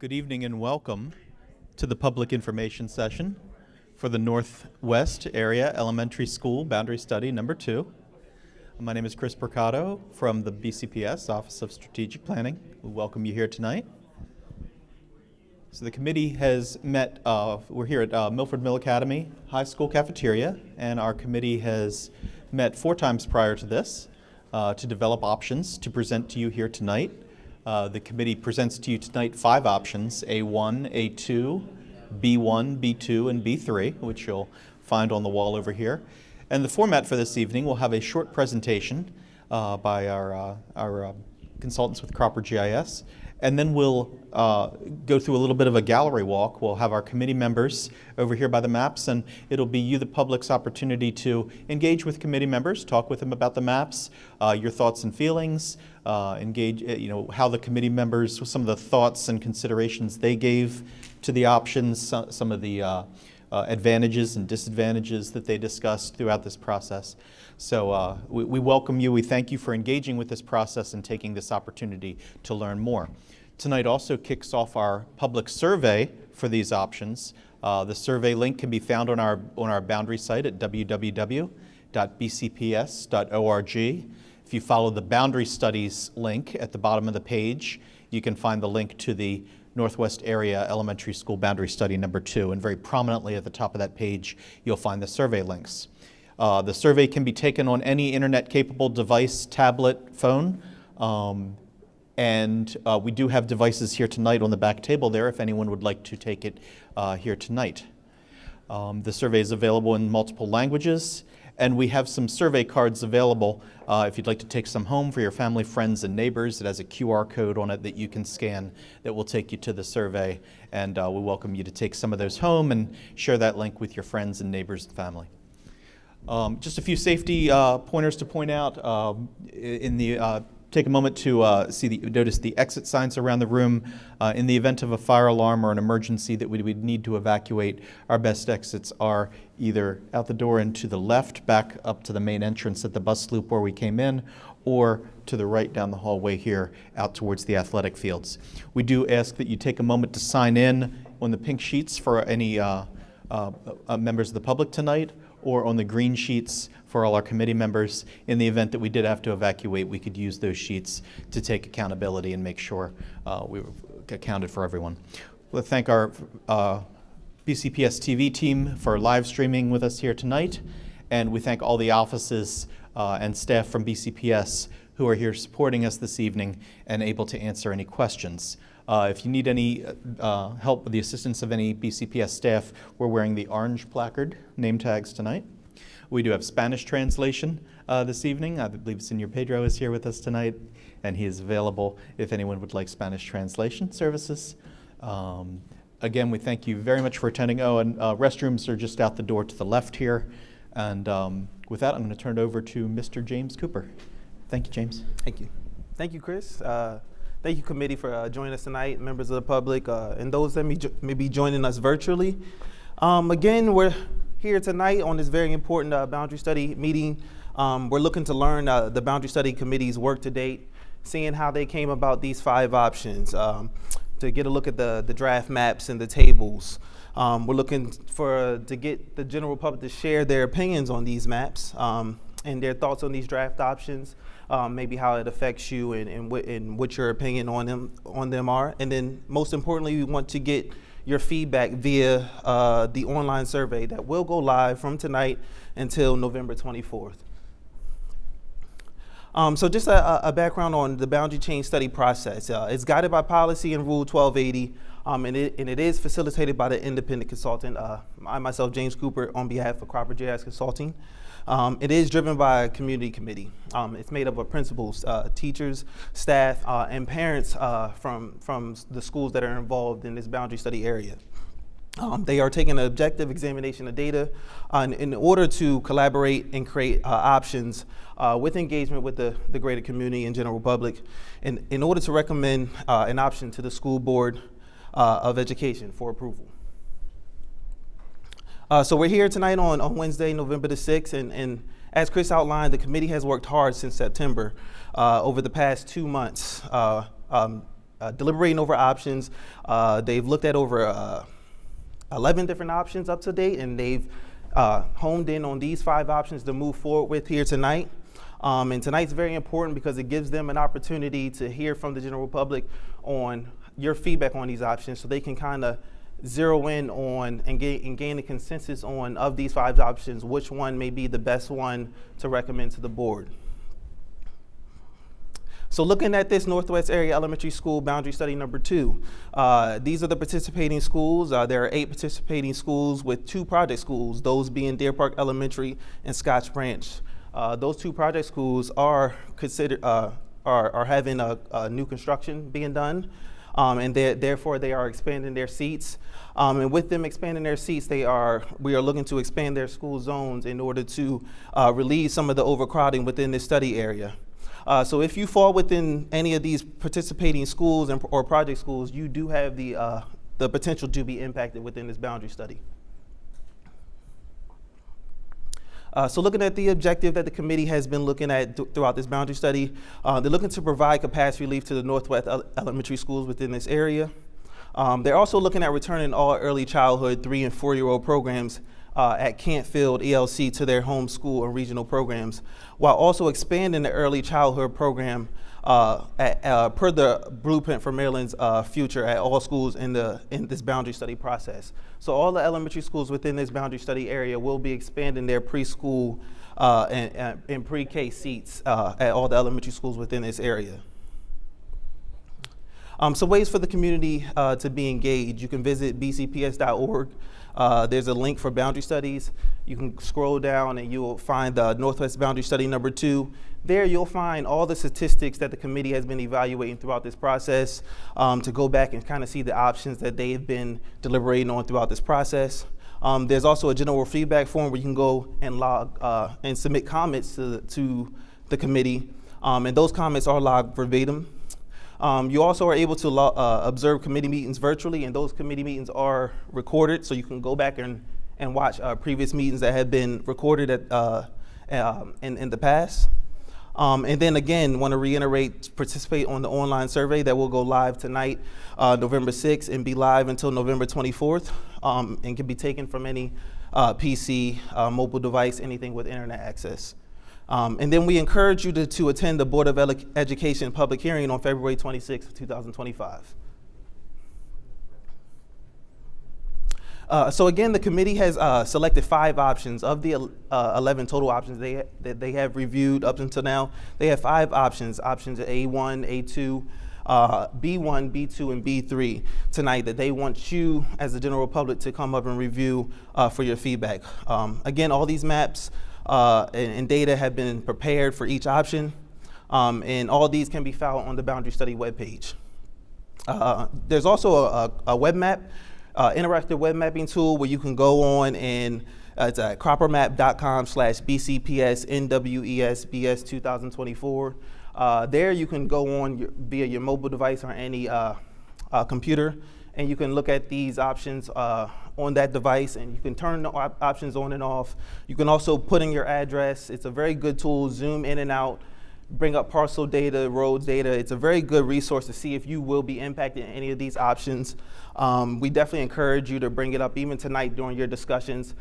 Good evening and welcome to the public information session for the Northwest Area Elementary School Boundary Study number 2. My name is Chris Percato from the BCPS Office of Strategic Planning. We welcome you here tonight. So the committee has met, we're here at Milford Mill Academy High School cafeteria, and our committee has met 4 times prior to this to develop options to present to you here tonight. The committee presents to you tonight 5 options, A1, A2, B1, B2, and B3, which you'll find on the wall over here. And the format for this evening will have a short presentation by our consultants with Cropper GIS, and then we'll go through a little bit of a gallery walk. We'll have our committee members over here by the maps, and it'll be you, the public's opportunity to engage with committee members, talk with them about the maps, your thoughts and feelings, engage, how the committee members, some of the thoughts and considerations they gave to the options, some of the advantages and disadvantages that they discussed throughout this process. So we welcome you. We thank you for engaging with this process and taking this opportunity to learn more. Tonight also kicks off our public survey for these options. The survey link can be found on our boundary site at www.bcps.org. If you follow the Boundary Studies link at the bottom of the page, you can find the link to the Northwest Area Elementary School Boundary Study number 2, and very prominently at the top of that page, you'll find the survey links. The survey can be taken on any internet-capable device, tablet, phone, and we do have devices here tonight on the back table there if anyone would like to take it here tonight. The survey is available in multiple languages, and we have some survey cards available if you'd like to take some home for your family, friends, and neighbors. It has a QR code on it that you can scan that will take you to the survey, and we welcome you to take some of those home and share that link with your friends and neighbors and family. Just a few safety pointers to point out. Take a moment to notice the exit signs around the room. In the event of a fire alarm or an emergency that we would need to evacuate, our best exits are either out the door and to the left, back up to the main entrance at the bus loop where we came in, or to the right down the hallway here out towards the athletic fields. We do ask that you take a moment to sign in on the pink sheets for any members of the public tonight, or on the green sheets for all our committee members. In the event that we did have to evacuate, we could use those sheets to take accountability and make sure we were accounted for everyone. We'll thank our BCPS-TV team for live streaming with us here tonight, and we thank all the offices and staff from BCPS who are here supporting us this evening and able to answer any questions. If you need any help with the assistance of any BCPS staff, we're wearing the orange placard name tags tonight. We do have Spanish translation this evening. I believe Senor Pedro is here with us tonight, and he is available if anyone would like Spanish translation services. Again, we thank you very much for attending. Oh, and restrooms are just out the door to the left here. And with that, I'm going to turn it over to Mr. James Cooper. Thank you, James. Thank you. Thank you, Chris. Thank you, committee, for joining us tonight, members of the public, and those that may be joining us virtually. Again, we're here tonight on this very important boundary study meeting. We're looking to learn the Boundary Study Committee's work to date, seeing how they came about these 5 options, to get a look at the draft maps and the tables. We're looking to get the general public to share their opinions on these maps and their thoughts on these draft options. Maybe how it affects you and what your opinion on them are. And then most importantly, we want to get your feedback via the online survey that will go live from tonight until November 24th. So just a background on the boundary change study process. It's guided by policy and Rule 1280, and it is facilitated by the independent consultant, I myself, James Cooper, on behalf of Cropper GIS Consulting. It is driven by a community committee. It's made up of principals, teachers, staff, and parents from the schools that are involved in this boundary study area. They are taking an objective examination of data in order to collaborate and create options with engagement with the greater community and general public in order to recommend an option to the school board of education for approval. So we're here tonight on Wednesday, November the 6th, and as Chris outlined, the committee has worked hard since September over the past 2 months deliberating over options. They've looked at over 11 different options up to date, and they've honed in on these 5 options to move forward with here tonight. And tonight's very important because it gives them an opportunity to hear from the general public on your feedback on these options, so they can kind of zero in on and gain a consensus on, of these 5 options, which one may be the best one to recommend to the board. So looking at this Northwest Area Elementary School Boundary Study number 2, these are the participating schools. There are 8 participating schools with 2 project schools, those being Deer Park Elementary and Scotch Branch. Those 2 project schools are considered are having a new construction being done, and therefore they are expanding their seats. And with them expanding their seats, we are looking to expand their school zones in order to relieve some of the overcrowding within this study area. So if you fall within any of these participating schools or project schools, you do have the potential to be impacted within this boundary study. So looking at the objective that the committee has been looking at throughout this boundary study, they're looking to provide capacity relief to the Northwest elementary schools within this area. They're also looking at returning all early childhood 3- and 4-year-old programs at Cantfield ELC to their home school and regional programs, while also expanding the early childhood program per the blueprint for Maryland's future at all schools in this boundary study process. So all the elementary schools within this boundary study area will be expanding their preschool and pre-K seats at all the elementary schools within this area. So ways for the community to be engaged. You can visit bcps.org. There's a link for boundary studies. You can scroll down and you will find the Northwest Boundary Study number 2. There you'll find all the statistics that the committee has been evaluating throughout this process, to go back and kind of see the options that they've been deliberating on throughout this process. There's also a general feedback form where you can go and log and submit comments to the committee, and those comments are logged verbatim. You also are able to observe committee meetings virtually, and those committee meetings are recorded, so you can go back and watch previous meetings that have been recorded in the past. And then again, want to reiterate, participate on the online survey that will go live tonight, November 6th, and be live until November 24th, and can be taken from any PC, mobile device, anything with internet access. And then we encourage you to attend the Board of Education public hearing on February 26th, 2025. So again, the committee has selected 5 options of the 11 total options that they have reviewed up until now. They have 5 options, options A1, A2, B1, B2, and B3 tonight that they want you as the general public to come up and review for your feedback. Again, all these maps and data have been prepared for each option, and all these can be found on the Boundary Study webpage. There's also a web map, interactive web mapping tool where you can go on and it's at croppermap.com/BCPS-NWESBS 2024. There you can go on via your mobile device or any computer, and you can look at these options on that device, and you can turn the options on and off. You can also put in your address. It's a very good tool, zoom in and out, bring up parcel data, roads data. It's a very good resource to see if you will be impacted in any of these options. We definitely encourage you to bring it up even tonight during your discussions.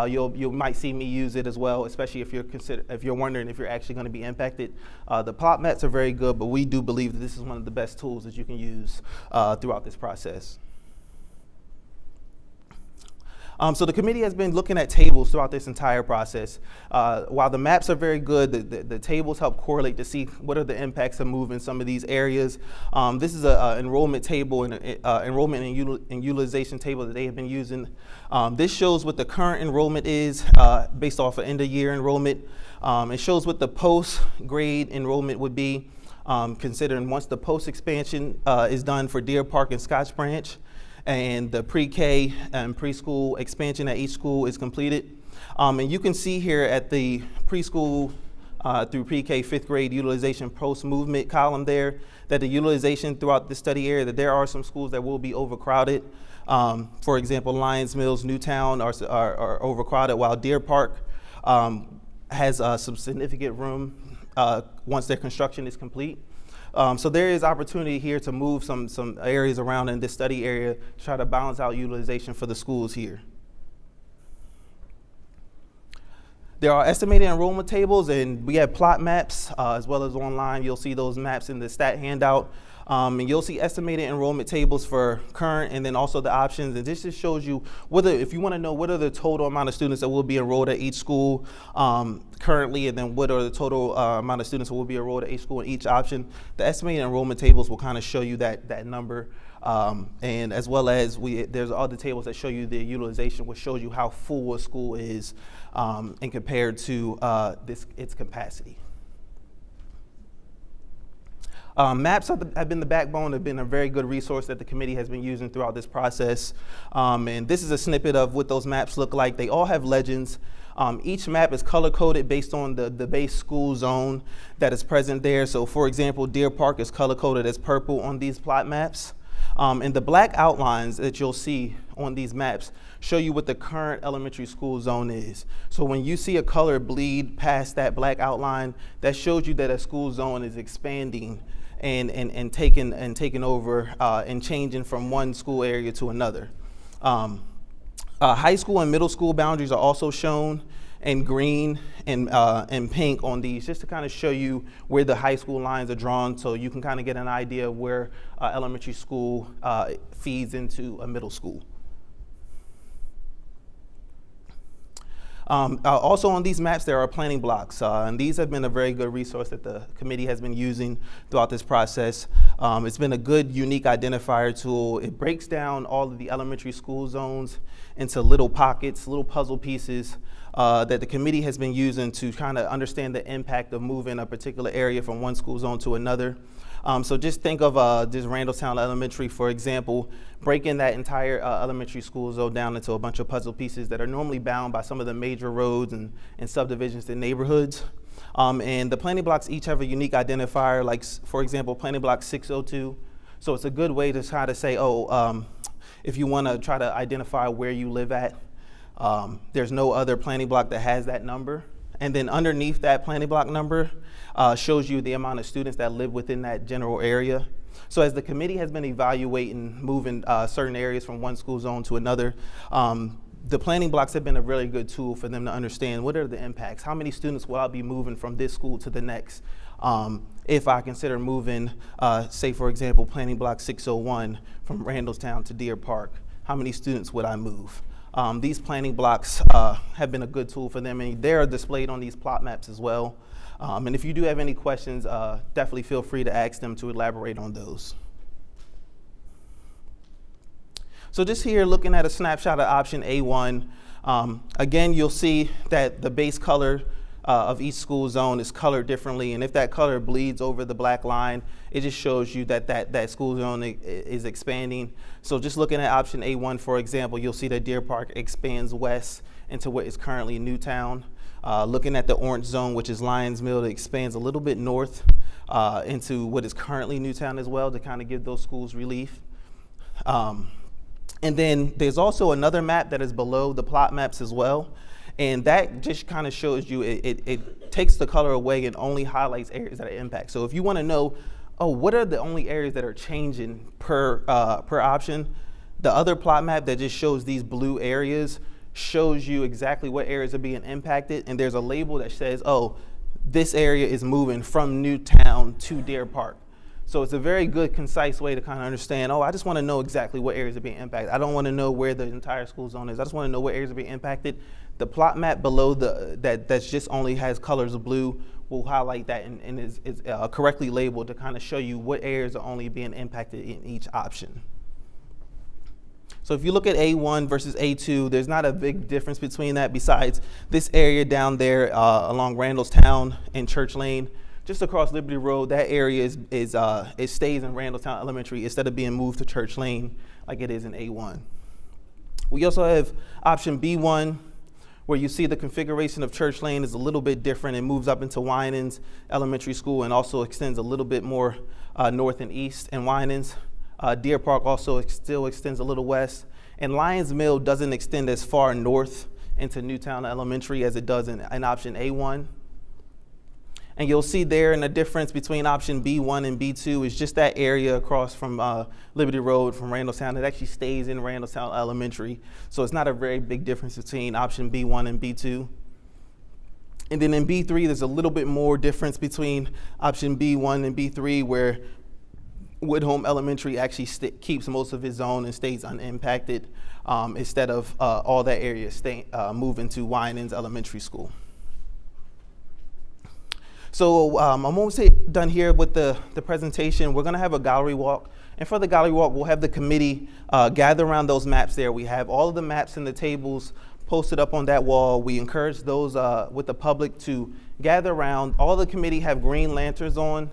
You might see me use it as well, especially if you're wondering if you're actually going to be impacted. The plot maps are very good, but we do believe that this is one of the best tools that you can use throughout this process. So the committee has been looking at tables throughout this entire process. While the maps are very good, the tables help correlate to see what are the impacts of moving some of these areas. This is an enrollment table and enrollment and utilization table that they have been using. This shows what the current enrollment is based off of end of year enrollment. It shows what the post-grade enrollment would be, considering once the post-expansion is done for Deer Park and Scotch Branch, and the pre-K and preschool expansion at each school is completed. And you can see here at the preschool through pre-K 5th grade utilization post-movement column there that the utilization throughout the study area, that there are some schools that will be overcrowded. For example, Lyons Mills, Newtown are overcrowded, while Deer Park has some significant room once their construction is complete. So there is opportunity here to move some areas around in this study area to try to balance out utilization for the schools here. There are estimated enrollment tables, and we have plot maps as well as online. You'll see those maps in the stat handout. And you'll see estimated enrollment tables for current and then also the options. And this just shows you whether, if you want to know what are the total amount of students that will be enrolled at each school currently, and then what are the total amount of students that will be enrolled at each school in each option. The estimated enrollment tables will kind of show you that number. And as well as there's other tables that show you the utilization, which shows you how full a school is and compared to its capacity. Maps have been the backbone, have been a very good resource that the committee has been using throughout this process. And this is a snippet of what those maps look like. They all have legends. Each map is color-coded based on the base school zone that is present there. So for example, Deer Park is color-coded as purple on these plot maps. And the black outlines that you'll see on these maps show you what the current elementary school zone is. So when you see a color bleed past that black outline, that shows you that a school zone is expanding and taking over and changing from one school area to another. High school and middle school boundaries are also shown in green and pink on these, just to kind of show you where the high school lines are drawn, so you can kind of get an idea of where elementary school feeds into a middle school. Also on these maps, there are planning blocks, and these have been a very good resource that the committee has been using throughout this process. It's been a good, unique identifier tool. It breaks down all of the elementary school zones into little pockets, little puzzle pieces that the committee has been using to kind of understand the impact of moving a particular area from one school zone to another. So just think of this Randallstown Elementary, for example, breaking that entire elementary school zone down into a bunch of puzzle pieces that are normally bound by some of the major roads and subdivisions and neighborhoods. And the planning blocks each have a unique identifier, like, for example, planning block 602. So it's a good way to try to say, if you want to try to identify where you live at, there's no other planning block that has that number. And then underneath that planning block number shows you the amount of students that live within that general area. So as the committee has been evaluating moving certain areas from one school zone to another, the planning blocks have been a really good tool for them to understand what are the impacts. How many students will I be moving from this school to the next? If I consider moving, say for example, planning block 601 from Randallstown to Deer Park, how many students would I move? These planning blocks have been a good tool for them, and they're displayed on these plot maps as well. And if you do have any questions, definitely feel free to ask them to elaborate on those. So just here, looking at a snapshot of option A1, again, you'll see that the base color of each school zone is colored differently, and if that color bleeds over the black line, it just shows you that school zone is expanding. So just looking at option A1, for example, you'll see that Deer Park expands west into what is currently Newtown. Looking at the orange zone, which is Lyons Mill, it expands a little bit north into what is currently Newtown as well, to kind of give those schools relief. And then there's also another map that is below the plot maps as well. And that just kind of shows you, it takes the color away and only highlights areas that are impact. So if you want to know, what are the only areas that are changing per option, the other plot map that just shows these blue areas shows you exactly what areas are being impacted. And there's a label that says, this area is moving from Newtown to Deer Park. So it's a very good, concise way to kind of understand, I just want to know exactly what areas are being impacted. I don't want to know where the entire school zone is. I just want to know what areas are being impacted. The plot map below that's just only has colors of blue will highlight that and is correctly labeled to kind of show you what areas are only being impacted in each option. So if you look at A1 versus A2, there's not a big difference between that, besides this area down there along Randallstown and Church Lane. Just across Liberty Road, that area it stays in Randallstown Elementary instead of being moved to Church Lane like it is in A1. We also have option B1, where you see the configuration of Church Lane is a little bit different. It moves up into Winans Elementary School and also extends a little bit more north and east in Winans. Deer Park also still extends a little west. And Lyons Mill doesn't extend as far north into Newtown Elementary as it does in option A1. And you'll see there, and the difference between option B1 and B2 is just that area across from Liberty Road from Randallstown. It actually stays in Randallstown Elementary. So it's not a very big difference between option B1 and B2. And then in B3, there's a little bit more difference between option B1 and B3, where Woodhome Elementary actually keeps most of its zone and stays unimpacted instead of all that area moving to Winans Elementary School. So I'm almost done here with the presentation. We're going to have a gallery walk. And for the gallery walk, we'll have the committee gather around those maps there. We have all of the maps and the tables posted up on that wall. We encourage those with the public to gather around. All the committee have green lanterns on.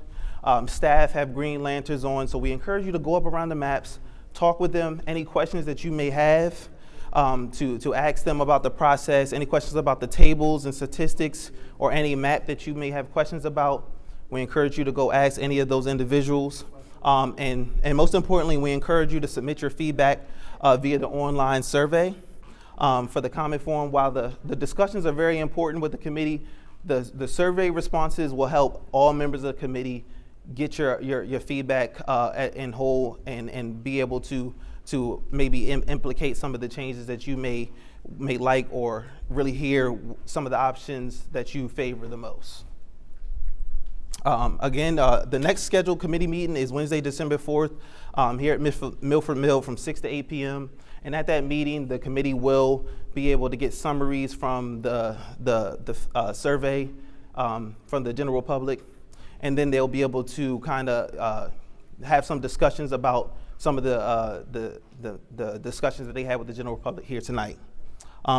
Staff have green lanterns on. So we encourage you to go up around the maps, talk with them, any questions that you may have. To ask them about the process, any questions about the tables and statistics, or any map that you may have questions about. We encourage you to go ask any of those individuals. And most importantly, we encourage you to submit your feedback via the online survey for the comment form. While the discussions are very important with the committee, the survey responses will help all members of the committee get your feedback in whole and be able to maybe implicate some of the changes that you may like, or really hear some of the options that you favor the most. Again, the next scheduled committee meeting is Wednesday, December 4th, here at Milford Mill from 6 to 8 p.m. And at that meeting, the committee will be able to get summaries from the survey from the general public. And then they'll be able to kind of have some discussions about some of the discussions that they had with the general public here tonight.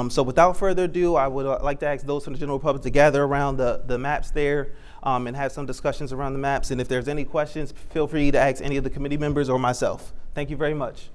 So without further ado, I would like to ask those from the general public to gather around the maps there and have some discussions around the maps. And if there's any questions, feel free to ask any of the committee members or myself. Thank you very much.